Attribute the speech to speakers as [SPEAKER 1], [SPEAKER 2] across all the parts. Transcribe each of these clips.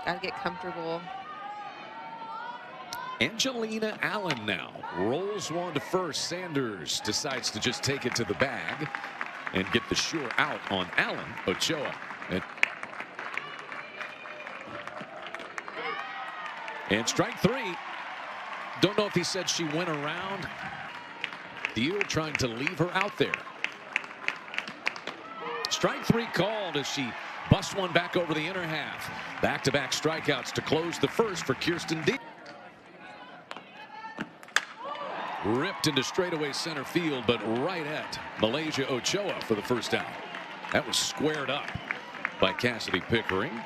[SPEAKER 1] Got to get comfortable.
[SPEAKER 2] Angelina Allen now rolls one to first. Sanders decides to just take it to the bag and get the sure out on Allen. Ochoa. And strike three. Don't know if he said she went around. Deal trying to leave her out there. Strike three called as she busts one back over the inner half. Back-to-back strikeouts to close the first for Kirsten Deal. Ripped into straightaway center field, but right at Malaysia Ochoa for the first out. That was squared up by Cassidy Pickering.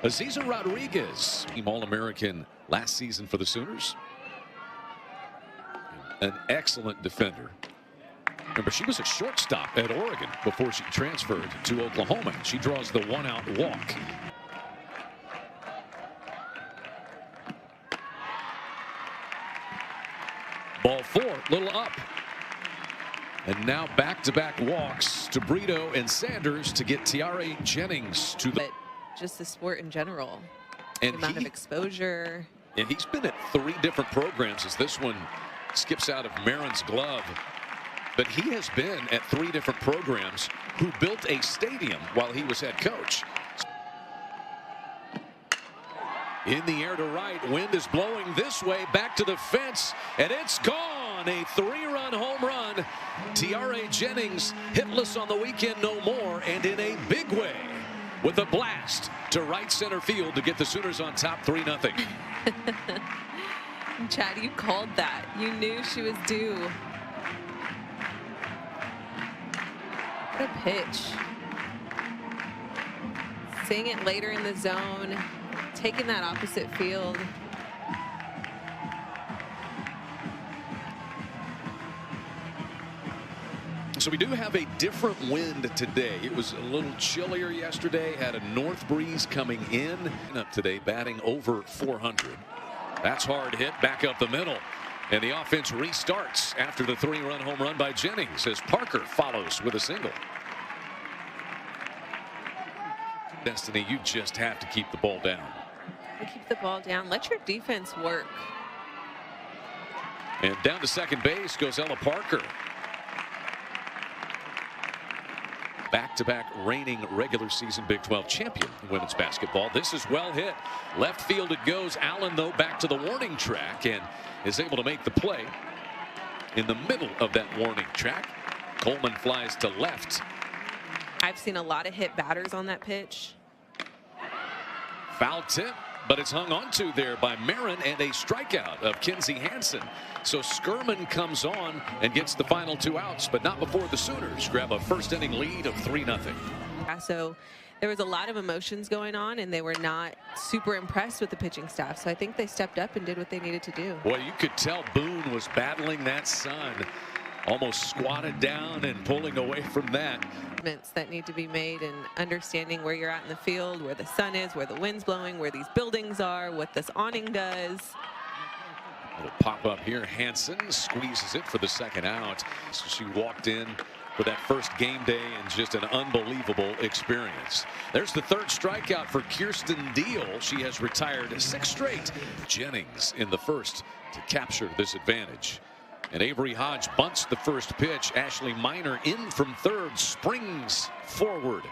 [SPEAKER 2] Aziza Rodriguez, team All-American last season for the Sooners. An excellent defender. Remember, she was a shortstop at Oregon before she transferred to Oklahoma. She draws the one-out walk. Ball four, little up. And now back-to-back walks to Brito and Sanders to get Tiare Jennings to the...
[SPEAKER 1] But just the sport in general.
[SPEAKER 2] And
[SPEAKER 1] the amount of exposure.
[SPEAKER 2] And he's been at 3 different programs as this one skips out of Marin's glove. But he has been at 3 different programs who built a stadium while he was head coach. In the air to right, wind is blowing this way, back to the fence, and it's gone. A 3-run home run. Tiare Jennings hitless on the weekend no more, and in a big way with a blast to right center field to get the Sooners on top 3-0.
[SPEAKER 1] Chad, you called that. You knew she was due. What a pitch. Seeing it later in the zone, taking that opposite field.
[SPEAKER 2] So we do have a different wind today. It was a little chillier yesterday, had a north breeze coming in. Up today, batting over 400. That's hard hit back up the middle. And the offense restarts after the 3-run home run by Jennings as Parker follows with a single. Destiny, you just have to keep the ball down.
[SPEAKER 1] Keep the ball down. Let your defense work.
[SPEAKER 2] And down to second base goes Ella Parker. Back-to-back reigning regular season Big 12 champion in women's basketball. This is well hit. Left field it goes. Allen, though, back to the warning track and is able to make the play in the middle of that warning track. Coleman flies to left.
[SPEAKER 1] I've seen a lot of hit batters on that pitch.
[SPEAKER 2] Foul tip, but it's hung onto there by Marin, and a strikeout of Kinzie Hansen. So Skirman comes on and gets the final 2 outs, but not before the Sooners grab a first inning lead of 3-0.
[SPEAKER 1] Yeah, so there was a lot of emotions going on, and they were not super impressed with the pitching staff. So I think they stepped up and did what they needed to do.
[SPEAKER 2] Boy, you could tell Boone was battling that sun. Almost squatted down and pulling away from that.
[SPEAKER 1] That need to be made, and understanding where you're at in the field, where the sun is, where the wind's blowing, where these buildings are, what this awning does.
[SPEAKER 2] Little pop up here. Hansen squeezes it for the second out. So she walked in for that first game day and just an unbelievable experience. There's the 3rd strikeout for Kirsten Deal. She has retired 6 straight. Jennings in the first to capture this advantage. And Avery Hodge bunts the first pitch. Ashley Minor in from third, springs forward,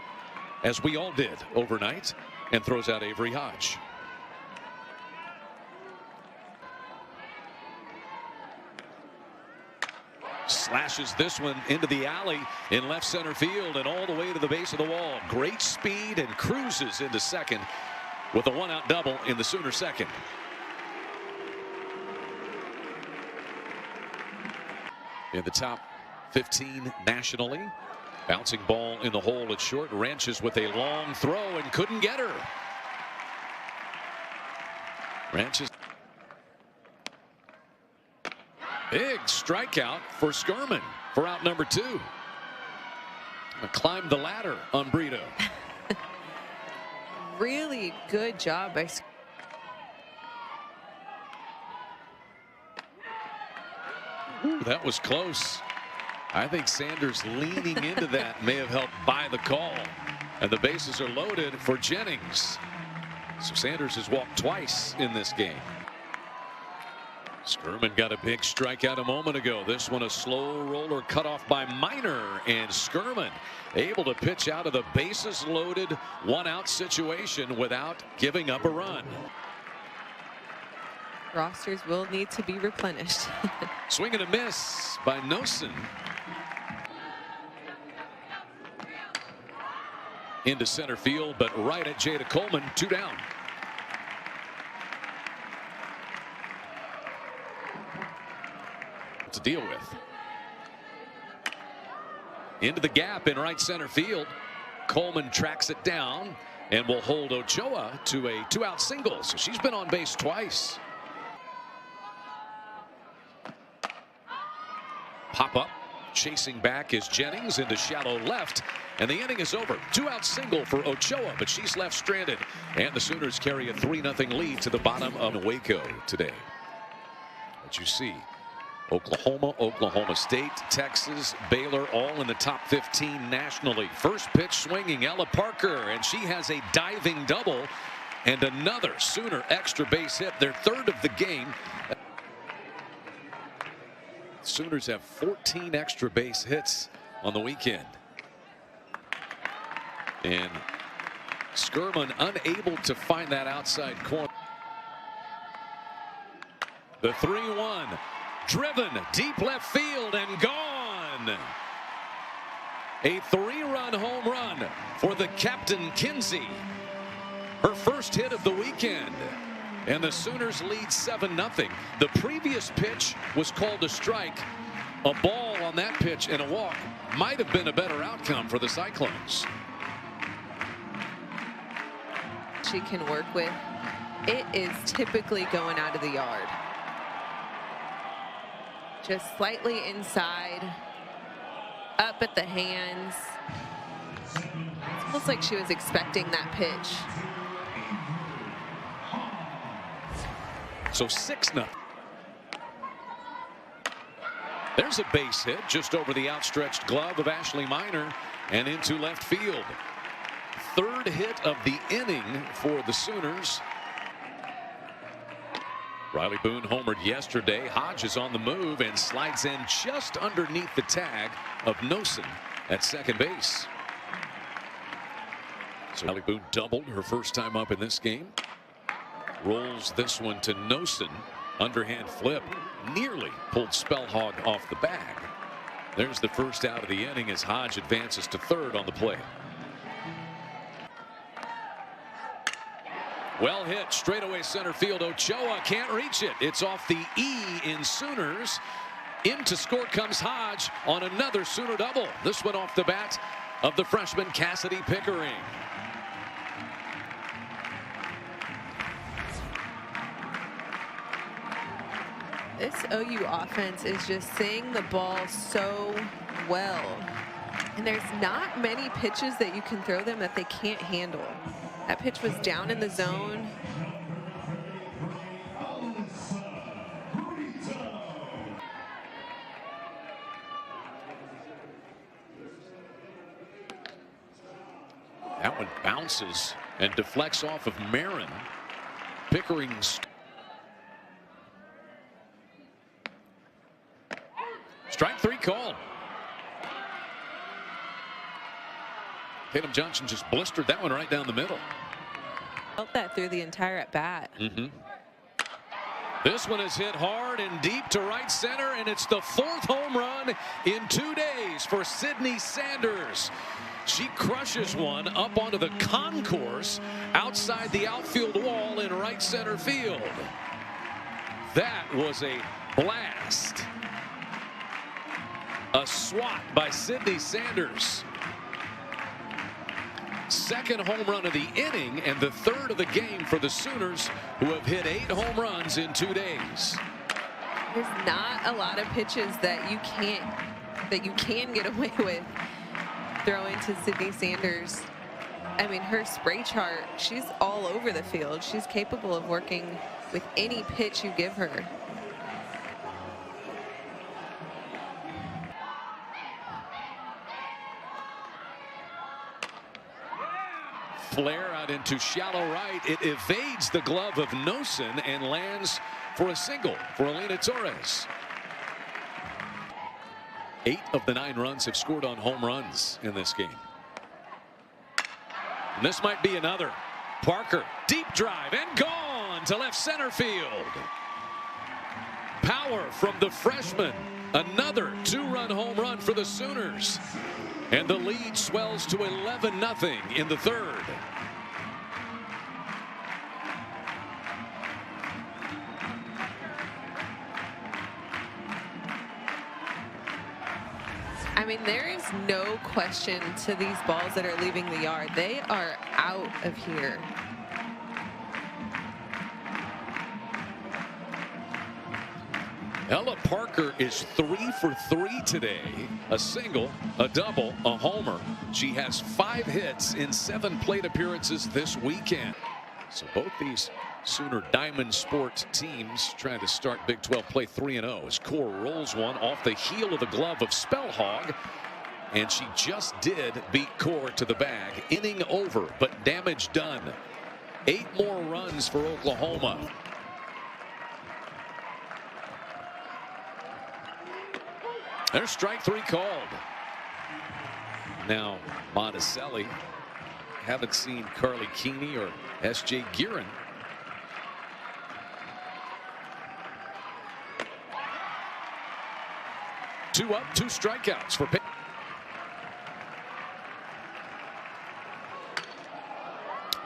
[SPEAKER 2] as we all did overnight, and throws out Avery Hodge. Slashes this one into the alley in left center field and all the way to the base of the wall. Great speed and cruises into second with a 1-out double in the Sooner second. In the top 15 nationally. Bouncing ball in the hole at short. Ranches with a long throw and couldn't get her. Ranches. Big strikeout for Skirman for out number 2. Climbed the ladder on Brito.
[SPEAKER 1] Really good job by
[SPEAKER 2] Ooh, that was close. I think Sanders leaning into that may have helped buy the call. And the bases are loaded for Jennings. So Sanders has walked twice in this game. Skirman got a big strikeout a moment ago. This one a slow roller cut off by Minor, and Skirman able to pitch out of the bases loaded 1-out situation without giving up a run.
[SPEAKER 1] Rosters will need to be replenished.
[SPEAKER 2] Swing and a miss by Nosen. Into center field, but right at Jada Coleman, 2 down. To deal with. Into the gap in right center field. Coleman tracks it down and will hold Ochoa to a 2-out single. So she's been on base twice. Pop up. Chasing back is Jennings into shallow left. And the inning is over. 2-out single for Ochoa, but she's left stranded. And the Sooners carry a 3-0 lead to the bottom of Waco today. What you see. Oklahoma, Oklahoma State, Texas, Baylor, all in the top 15 nationally. First pitch swinging, Ella Parker, and she has a diving double and another Sooner extra base hit, their 3rd of the game. Sooners have 14 extra base hits on the weekend. And Skirman unable to find that outside corner. The 3-1. Driven deep left field and gone. A 3-run home run for the captain Kinzie. Her first hit of the weekend. And the Sooners lead 7-0. The previous pitch was called a strike. A ball on that pitch and a walk might have been a better outcome for the Cyclones.
[SPEAKER 1] She can work with. It is typically going out of the yard. Just slightly inside, up at the hands. It's almost like she was expecting that pitch.
[SPEAKER 2] So 6-0. There's a base hit just over the outstretched glove of Ashley Minor and into left field. 3rd hit of the inning for the Sooners. Riley Boone homered yesterday. Hodge is on the move and slides in just underneath the tag of Nosen at second base. So Riley Boone doubled her first time up in this game. Rolls this one to Nosen. Underhand flip. Nearly pulled Spellhog off the bag. There's the first out of the inning as Hodge advances to 3rd on the play. Well hit, straightaway center field. Ochoa can't reach it. It's off the E in Sooners. Into score comes Hodge on another Sooner double. This one off the bat of the freshman Cassidy Pickering.
[SPEAKER 1] This OU offense is just seeing the ball so well. And there's not many pitches that you can throw them that they can't handle. That pitch was down in the zone.
[SPEAKER 2] That one bounces and deflects off of Marin. Pickering's strike 3 called. Tatum Johnson just blistered that one right down the middle.
[SPEAKER 1] Felt that through the entire at bat.
[SPEAKER 2] This one is hit hard and deep to right center, and it's the 4th home run in 2 days for Sydney Sanders. She crushes one up onto the concourse outside the outfield wall in right center field. That was a blast. A swat by Sydney Sanders. 2nd home run of the inning and the 3rd of the game for the Sooners, who have hit 8 home runs in 2 days.
[SPEAKER 1] There's not a lot of pitches that you can get away with throwing to Sydney Sanders. I mean, her spray chart, she's all over the field. She's capable of working with any pitch you give her.
[SPEAKER 2] flare out into shallow right. It evades the glove of Nosen and lands for a single for Elena Torres. 8 of the 9 runs have scored on home runs in this game. And this might be another. Parker, deep drive and gone to left center field. Power from the freshman. Another 2-run home run for the Sooners. And the lead swells to 11-0 in the third.
[SPEAKER 1] I mean, there is no question to these balls that are leaving the yard. They are out of here.
[SPEAKER 2] Ella Parker is 3 for 3 today. A single, a double, a homer. She has 5 hits in 7 plate appearances this weekend. So both these Sooner Diamond Sports teams trying to start Big 12 play 3-0 as Core rolls one off the heel of the glove of Spellhog. And she just did beat Core to the bag. Inning over, but damage done. 8 more runs for Oklahoma. There's strike 3 called. Now Monticelli. Haven't seen Carly Keeney or S.J. Guerin. Two up, 2 strikeouts for Pitt.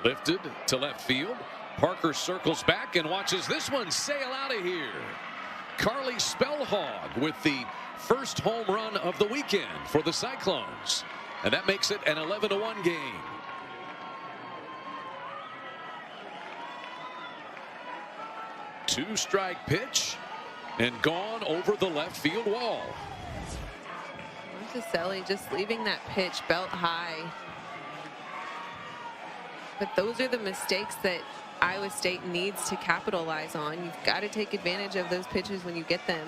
[SPEAKER 2] Lifted to left field. Parker circles back and watches this one sail out of here. Carly Spellhog with the first home run of the weekend for the Cyclones. And that makes it an 11-1 game. Two-strike pitch and gone over the left field wall.
[SPEAKER 1] Monticelli just leaving that pitch belt high. But those are the mistakes that Iowa State needs to capitalize on. You've got to take advantage of those pitches when you get them.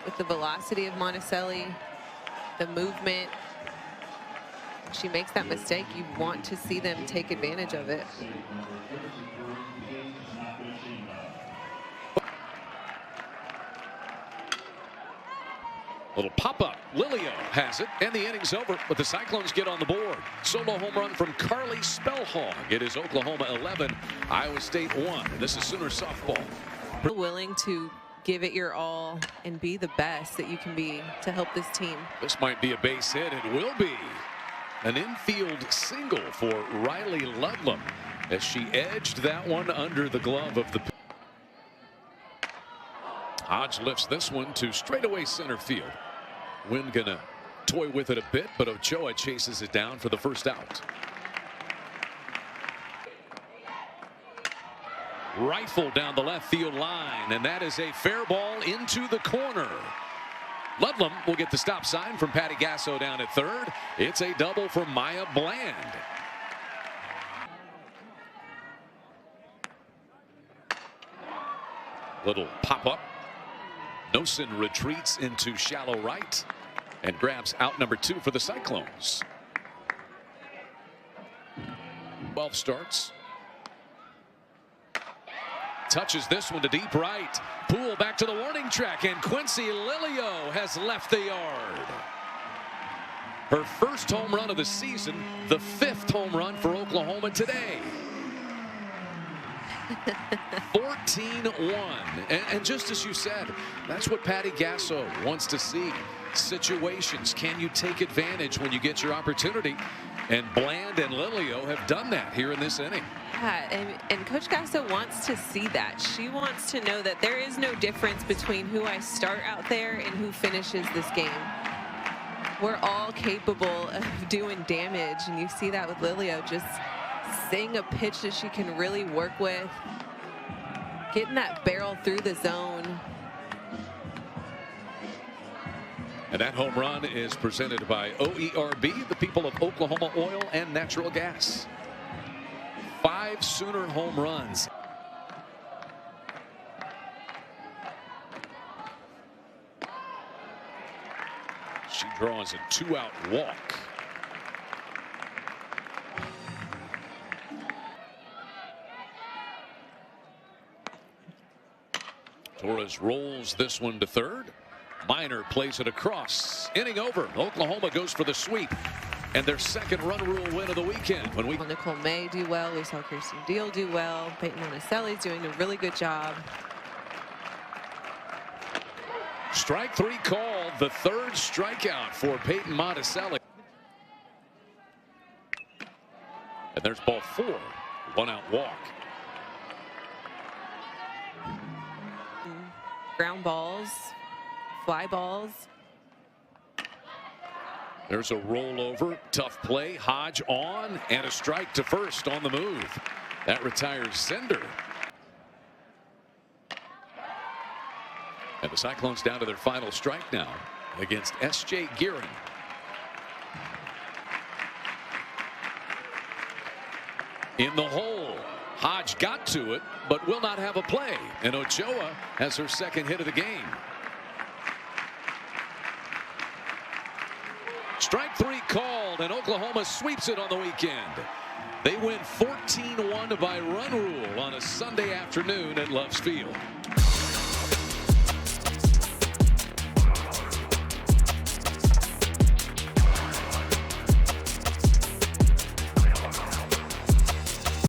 [SPEAKER 1] With the velocity of Monticelli, the movement, if she makes that mistake, you want to see them take advantage of it.
[SPEAKER 2] Little pop-up. Lilio has it, and the inning's over, but the Cyclones get on the board. Solo home run from Carly Spellhog. It is Oklahoma 11, Iowa State 1. This is Sooner softball.
[SPEAKER 1] Willing to give it your all and be the best that you can be to help this team.
[SPEAKER 2] This might be a base hit. It will be. An infield single for Riley Ludlam as she edged that one under the glove of the. Hodge lifts this one to straightaway center field. Wynn gonna toy with it a bit, but Ochoa chases it down for the first out. Rifle down the left field line, and that is a fair ball into the corner. Ludlam will get the stop sign from Patty Gasso down at third. It's a double for Maya Bland. Little pop-up. Nosen retreats into shallow right and grabs out number 2 for the Cyclones. 12 starts. Touches this one to deep right. Poole back to the warning track, and Quincy Lilio has left the yard. Her first home run of the season, the 5th home run for Oklahoma today. 14-1. And just as you said, that's what Patty Gasso wants to see. Situations. Can you take advantage when you get your opportunity? And Bland and Lilio have done that here in this inning.
[SPEAKER 1] Yeah, and Coach Gasso wants to see that. She wants to know that there is no difference between who I start out there and who finishes this game. We're all capable of doing damage, and you see that with Lilio, just seeing a pitch that she can really work with, getting that barrel through the zone.
[SPEAKER 2] And that home run is presented by OERB, the people of Oklahoma Oil and Natural Gas. 5 Sooner home runs. She draws a 2-out walk. Torres rolls this one to third. Minor plays it across. Inning over. Oklahoma goes for the sweep and their second run rule win of the weekend. When we
[SPEAKER 1] Nicole May do well, we saw Kirsten Deal do well. Peyton Monticelli's doing a really good job.
[SPEAKER 2] strike three called, the third strikeout for Peyton Monticelli. And there's ball four, 1-out walk.
[SPEAKER 1] Ground balls, fly balls.
[SPEAKER 2] There's a rollover, tough play, Hodge on, and a strike to first on the move. That retires Sender. And the Cyclones down to their final strike now against S.J. Gearing. In the hole. Hodge got to it, but will not have a play. And Ochoa has her second hit of the game. Strike three called, and Oklahoma sweeps it on the weekend. They win 14-1 by run rule on a Sunday afternoon at Loves Field.